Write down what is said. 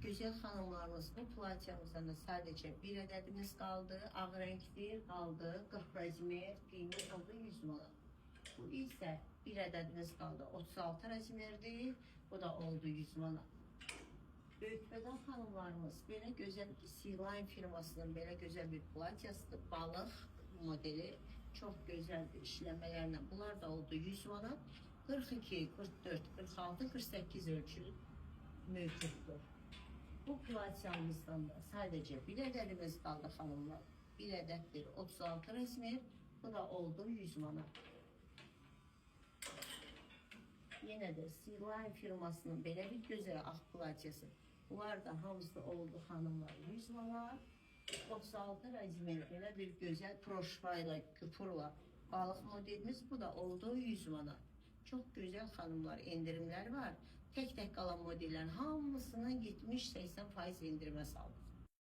Güzel xanımlarımız, bu platyamızdan da sadece bir ədədimiz qaldı. Ağ renkli qaldı. 40 razmer, qiymət oldu 100 manat. Bu isə bir ədədimiz qaldı. 36 razmerdir. Bu da oldu 100 manat. Böyük beden xanımlarımız belə gözəl Sea-Line firmasının belə gözəl bir platyasıdır. Balıq modeli çox gözəldir işləmələrlə. Bunlar da oldu 100 manat. 42, 44, 46, 48 ölçülü mövcuddur. Bu platyamızdan da sadece bir ədədimiz qaldı xanımlar. Bir ədəddir 36 razmer. Bu da oldu 100 manat. Yine de Sea-Line firmasının belə bir gözəl ağ platyası. Bunlar da hamısı da oldu xanımlar 100 manat. 36 razmer belə bir gözəl proşvayla, küpurla balıq modelimiz. Bu da oldu 100 manat. Çok güzel xanımlar indirimler var. Tek tek kalan modellerin hamısının 70-80% indirime saldık.